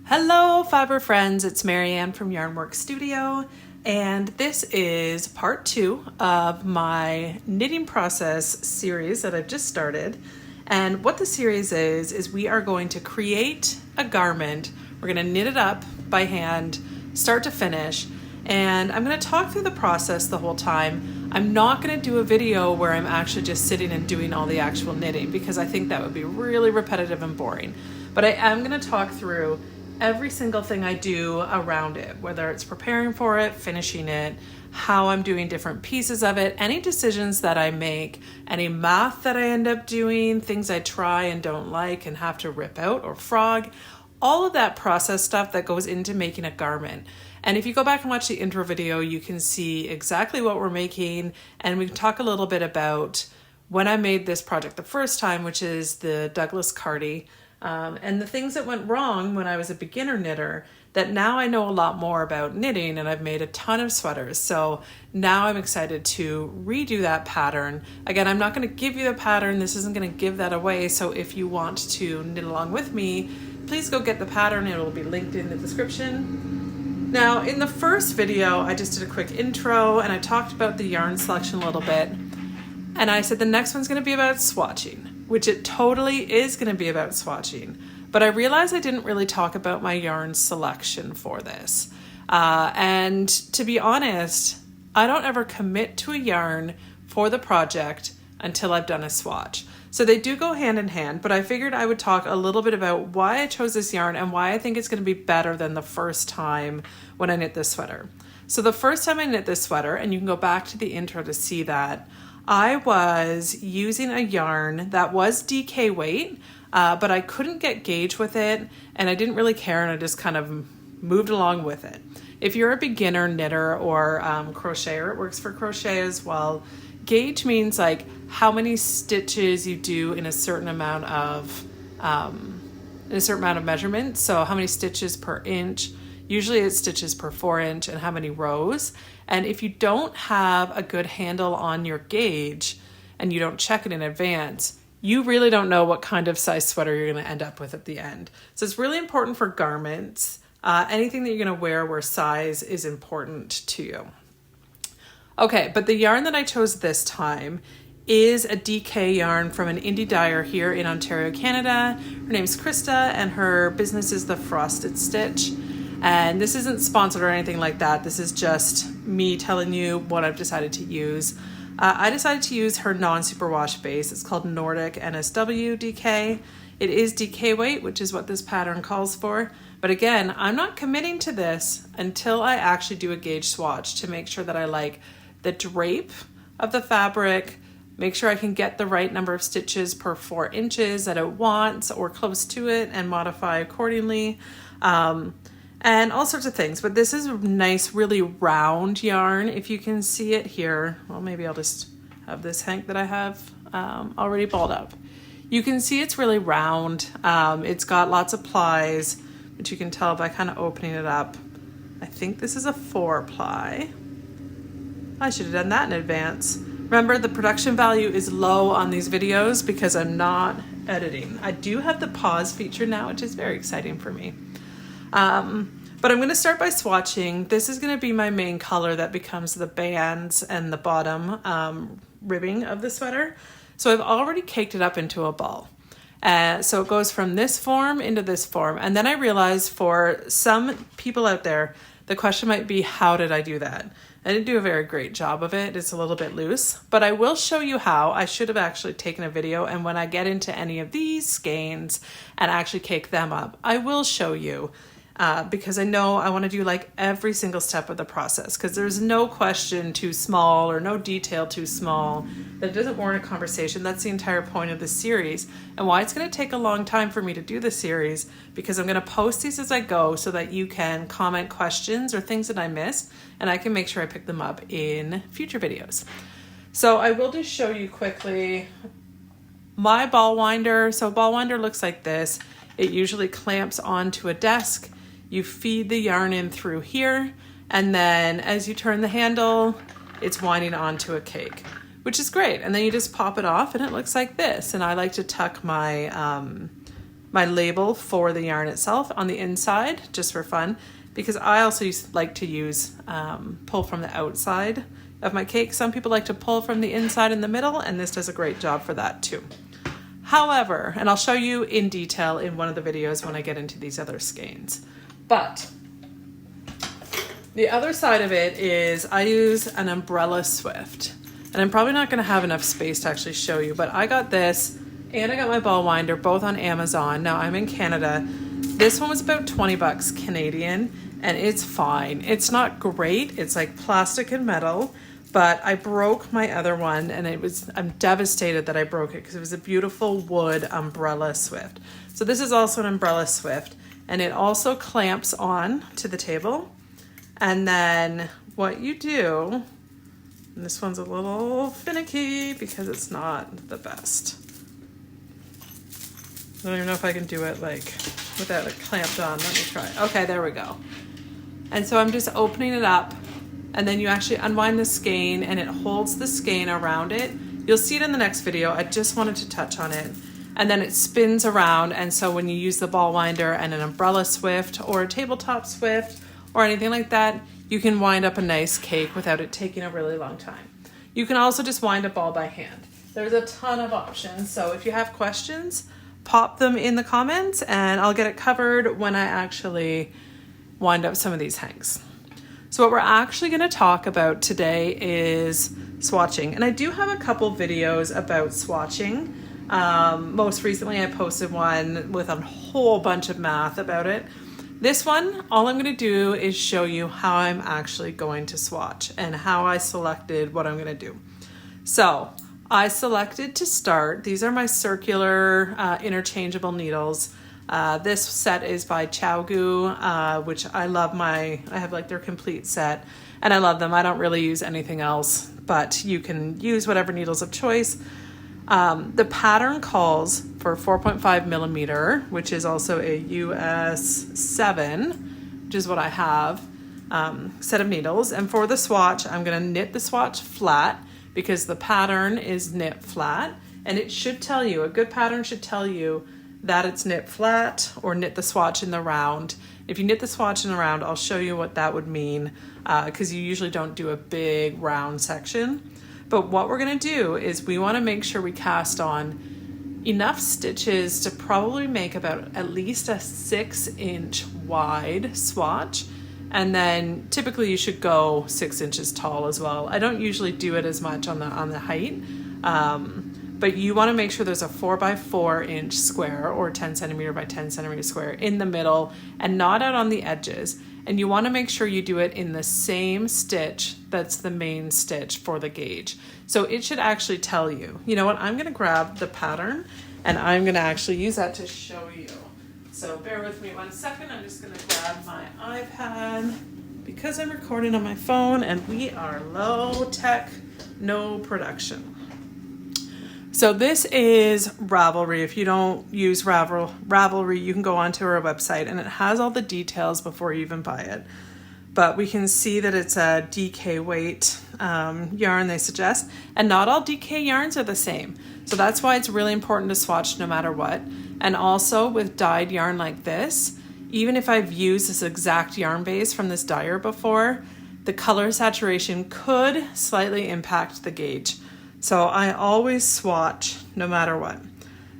Hello fiber friends, it's Marianne from Yarnwork Studio, and this is part 2 of my knitting process series that I've just started. And what the series is we are going to create a garment. We're going to knit it up by hand, start to finish, and I'm going to talk through the process the whole time. I'm not going to do a video where I'm actually just sitting and doing all the actual knitting because I think that would be really repetitive and boring. But I am going to talk through every single thing I do around it, whether it's preparing for it, finishing it, how I'm doing different pieces of it, any decisions that I make, any math that I end up doing, things I try and don't like and have to rip out or frog, all of that process stuff that goes into making a garment. And if you go back and watch the intro video, you can see exactly what we're making, and we can talk a little bit about when I made this project the first time, which is the Douglas Cardi. And the things that went wrong when I was a beginner knitter that now I know a lot more about knitting, and I've made a ton of sweaters. So now I'm excited to redo that pattern. Again, I'm not going to give you the pattern. This isn't going to give that away. So if you want to knit along with me, please go get the pattern. It will be linked in the description. Now, in the first video, I just did a quick intro and I talked about the yarn selection a little bit. And I said the next one's going to be about swatching, which it totally is going to be about swatching. But I realized I didn't really talk about my yarn selection for this. And to be honest, I don't ever commit to a yarn for the project until I've done a swatch. So they do go hand in hand, but I figured I would talk a little bit about why I chose this yarn and why I think it's going to be better than the first time when I knit this sweater. So the first time I knit this sweater, and you can go back to the intro to see that, I was using a yarn that was DK weight, but I couldn't get gauge with it, and I didn't really care, and I just kind of moved along with it. If you're a beginner knitter or crocheter, it works for crochet as well. Gauge means like how many stitches you do in a certain amount of measurement. So how many stitches per inch. Usually it's stitches per 4 inch, and how many rows. And if you don't have a good handle on your gauge and you don't check it in advance, you really don't know what kind of size sweater you're going to end up with at the end. So it's really important for garments, anything that you're going to wear where size is important to you. Okay, but the yarn that I chose this time is a DK yarn from an indie dyer here in Ontario, Canada. Her name's Krista, and her business is The Frosted Stitch. And this isn't sponsored or anything like that. This is just me telling you what I've decided to use. I decided to use her non-superwash base. It's called Nordic NSW DK. It is DK weight, which is what this pattern calls for. But again, I'm not committing to this until I actually do a gauge swatch to make sure that I like the drape of the fabric, make sure I can get the right number of stitches per 4 inches that it wants or close to it, and modify accordingly. And all sorts of things. But this is a nice, really round yarn. If you can see it here, well, maybe I'll just have this hank that I have already balled up. You can see it's really round. It's got lots of plies, which you can tell by kind of opening it up. I think this is a 4 ply. I should have done that in advance. Remember, the production value is low on these videos because I'm not editing. I do have the pause feature now, which is very exciting for me. But I'm going to start by swatching. This is going to be my main color that becomes the bands and the bottom ribbing of the sweater. So I've already caked it up into a ball. So it goes from this form into this form. And then I realized for some people out there, the question might be, how did I do that? I didn't do a very great job of it. It's a little bit loose, but I will show you how. I should have actually taken a video, and when I get into any of these skeins and actually cake them up, I will show you. Because I know I want to do like every single step of the process, because there's no question too small or no detail too small that doesn't warrant a conversation. That's the entire point of this series, and why it's going to take a long time for me to do this series, because I'm going to post these as I go so that you can comment questions or things that I missed, and I can make sure I pick them up in future videos. So I will just show you quickly my ball winder. So ball winder looks like this. It usually clamps onto a desk. You feed the yarn in through here, and then as you turn the handle, it's winding onto a cake, which is great. And then you just pop it off and it looks like this. And I like to tuck my my label for the yarn itself on the inside, just for fun, because I also like to use pull from the outside of my cake. Some people like to pull from the inside in the middle, and this does a great job for that too. However, and I'll show you in detail in one of the videos when I get into these other skeins, but the other side of it is I use an umbrella swift, and I'm probably not going to have enough space to actually show you, but I got this and I got my ball winder both on Amazon. Now I'm in Canada. This one was about 20 bucks Canadian, and it's fine. It's not great. It's like plastic and metal, but I broke my other one, and I'm devastated that I broke it because it was a beautiful wood umbrella swift. So this is also an umbrella swift, and it also clamps on to the table. And then what you do, and this one's a little finicky because it's not the best. I don't even know if I can do it like without it clamped on. Let me try. Okay, there we go. And so I'm just opening it up, and then you actually unwind the skein, and it holds the skein around it. You'll see it in the next video. I just wanted to touch on it. And then it spins around, and so when you use the ball winder and an umbrella swift or a tabletop swift or anything like that, you can wind up a nice cake without it taking a really long time. You can also just wind up all by hand. There's a ton of options, so if you have questions, pop them in the comments and I'll get it covered when I actually wind up some of these hanks. So what we're actually going to talk about today is swatching, and I do have a couple videos about swatching. Most recently I posted one with a whole bunch of math about it. This one, all I'm going to do is show you how I'm actually going to swatch and how I selected what I'm going to do. So I selected to start, these are my circular interchangeable needles. This set is by Chowgu, which I love. I have like their complete set, and I love them. I don't really use anything else, but you can use whatever needles of choice. The pattern calls for 4.5 millimeter, which is also a US 7, which is what I have, set of needles. And for the swatch, I'm going to knit the swatch flat because the pattern is knit flat, and it should tell you, a good pattern should tell you that it's knit flat or knit the swatch in the round. If you knit the swatch in the round, I'll show you what that would mean, because you usually don't do a big round section. But what we're going to do is we want to make sure we cast on enough stitches to probably make about at least a 6-inch wide swatch. And then typically you should go 6 inches tall as well. I don't usually do it as much on the height, but you want to make sure there's a 4x4 inch square or 10 centimeter by 10 centimeter square in the middle and not out on the edges. And you want to make sure you do it in the same stitch that's the main stitch for the gauge. So it should actually tell you. You know what, I'm going to grab the pattern and I'm going to actually use that to show you. So bear with me 1 second. I'm just going to grab my iPad because I'm recording on my phone and we are low tech, no production. So this is Ravelry. If you don't use Ravelry, you can go onto our website and it has all the details before you even buy it. But we can see that it's a DK weight yarn they suggest, and not all DK yarns are the same. So that's why it's really important to swatch no matter what. And also with dyed yarn like this, even if I've used this exact yarn base from this dyer before, the color saturation could slightly impact the gauge. So I always swatch no matter what.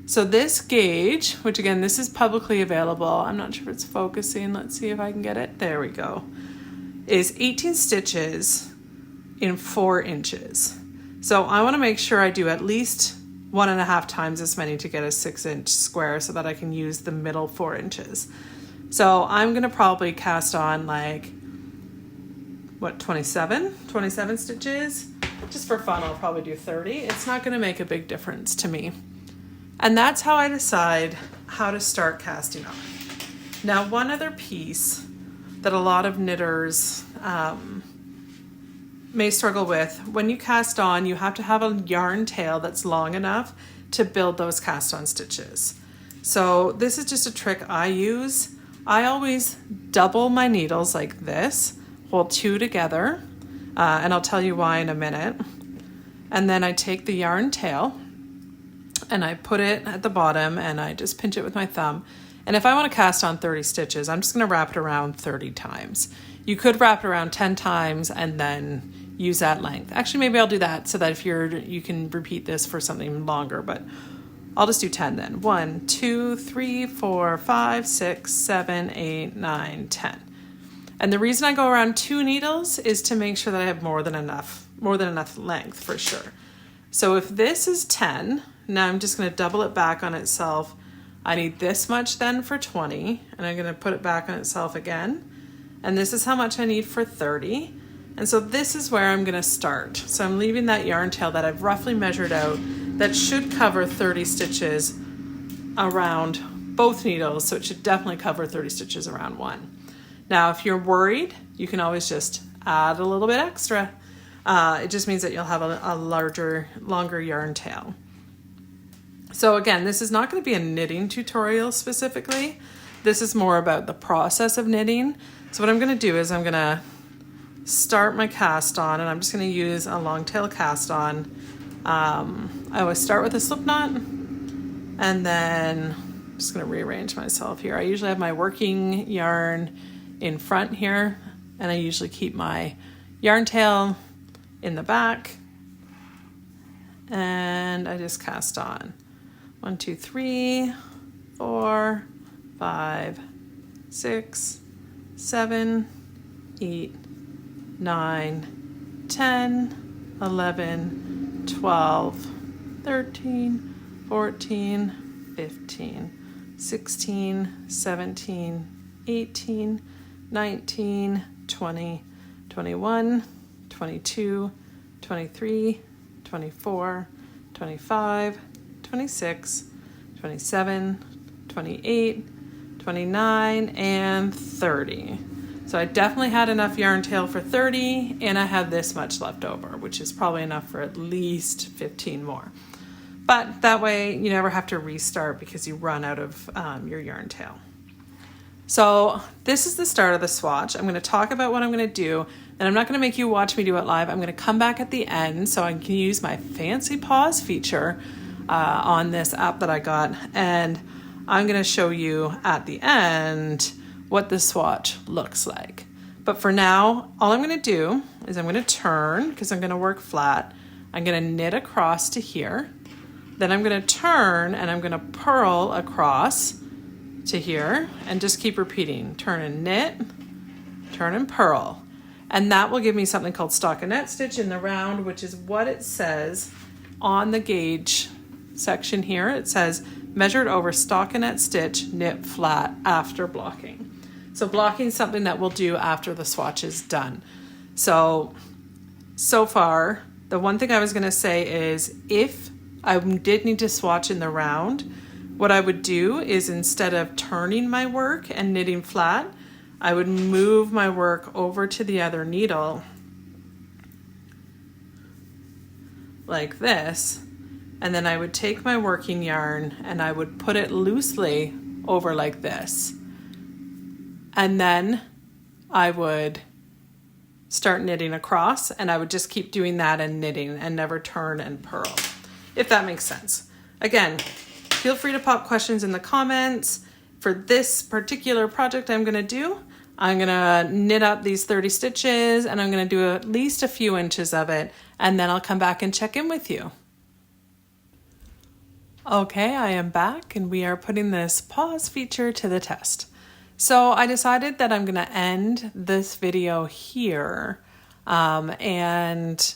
So this gauge, which again, this is publicly available. I'm not sure if it's focusing. Let's see if I can get it. There we go. Is 18 stitches in 4 inches. So I want to make sure I do at least 1.5 times as many to get a 6-inch square so that I can use the middle 4 inches. So I'm going to probably cast on like, what, 27 stitches? Just for fun, I'll probably do 30. It's not going to make a big difference to me. And that's how I decide how to start casting on. Now, one other piece that a lot of knitters may struggle with, when you cast on, you have to have a yarn tail that's long enough to build those cast on stitches. So this is just a trick I use. I always double my needles like this, hold 2 together, and I'll tell you why in a minute. And then I take the yarn tail and I put it at the bottom and I just pinch it with my thumb. And if I want to cast on 30 stitches, I'm just going to wrap it around 30 times. You could wrap it around 10 times and then use that length. Actually, maybe I'll do that so that if you can repeat this for something longer, but I'll just do 10 then. 1, 2, 3, 4, 5, 6, 7, 8, 9, 10. And the reason I go around 2 needles is to make sure that I have more than enough length for sure. So if this is 10, now I'm just going to double it back on itself. I need this much then for 20, and I'm going to put it back on itself again. And this is how much I need for 30. And so this is where I'm going to start. So I'm leaving that yarn tail that I've roughly measured out that should cover 30 stitches around both needles. So it should definitely cover 30 stitches around one. Now, if you're worried, you can always just add a little bit extra. It just means that you'll have a longer yarn tail. So again, this is not going to be a knitting tutorial specifically. This is more about the process of knitting. So what I'm going to do is I'm going to start my cast on, and I'm just going to use a long tail cast on. I always start with a slip knot, and then I'm just going to rearrange myself here. I usually have my working yarn in front here, and I usually keep my yarn tail in the back, and I just cast on 1, 2, 3, 4, 5, 6, 7, 8, 9, 10, 11, 12, 13, 14, 15, 16, 17, 18, 19, 20, 21, 22, 23, 24, 25, 26, 27, 28, 29, and 30. So I definitely had enough yarn tail for 30, and I had this much left over, which is probably enough for at least 15 more. But that way you never have to restart because you run out of your yarn tail. So this is the start of the swatch. I'm going to talk about what I'm going to do, and I'm not going to make you watch me do it live. I'm going to come back at the end so I can use my fancy pause feature on this app that I got, and I'm going to show you at the end what the swatch looks like. But for now, all I'm going to do is I'm going to turn, because I'm going to work flat. I'm going to knit across to here. Then I'm going to turn and I'm going to purl across to here and just keep repeating. Turn and knit, turn and purl. And that will give me something called stockinette stitch in the round, which is what it says on the gauge section here. It says measured over stockinette stitch, knit flat after blocking. So blocking is something that we'll do after the swatch is done. So far, the one thing I was going to say is if I did need to swatch in the round, what I would do is instead of turning my work and knitting flat, I would move my work over to the other needle like this, and then I would take my working yarn and I would put it loosely over like this. And then I would start knitting across, and I would just keep doing that and knitting and never turn and purl, if that makes sense. Again, feel free to pop questions in the comments. For this particular project I'm going to do, I'm going to knit up these 30 stitches, and I'm going to do at least a few inches of it, and then I'll come back and check in with you. Okay, I am back, and we are putting this pause feature to the test. So I decided that I'm going to end this video here, and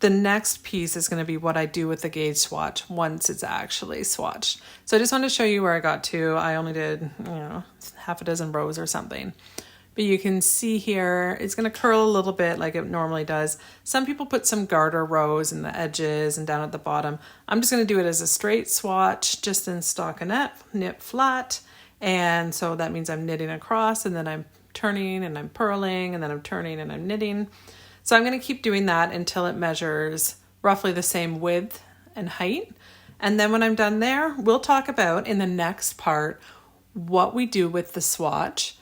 the next piece is going to be what I do with the gauge swatch once it's actually swatched. So I just wanted to show you where I got to. I only did, half a dozen rows or something. But you can see here, it's going to curl a little bit like it normally does. Some people put some garter rows in the edges and down at the bottom. I'm just going to do it as a straight swatch, just in stockinette, knit flat. And so that means I'm knitting across, and then I'm turning and I'm purling, and then I'm turning and I'm knitting. So I'm going to keep doing that until it measures roughly the same width and height. And then when I'm done there, we'll talk about in the next part what we do with the swatch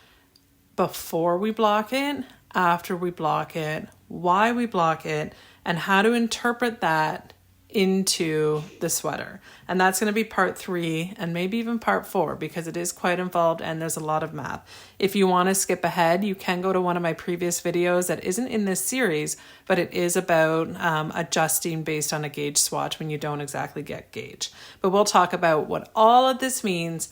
before we block it, after we block it, why we block it, and how to interpret that into the sweater. And that's going to be part 3 and maybe even part 4 because it is quite involved and there's a lot of math. If you want to skip ahead, you can go to one of my previous videos that isn't in this series, but it is about adjusting based on a gauge swatch when you don't exactly get gauge. But we'll talk about what all of this means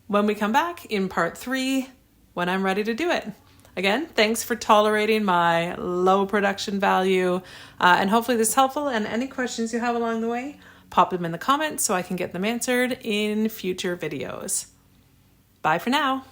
when we come back in part 3 when I'm ready to do it. Again, thanks for tolerating my low production value, and hopefully this is helpful, and any questions you have along the way, pop them in the comments so I can get them answered in future videos. Bye for now.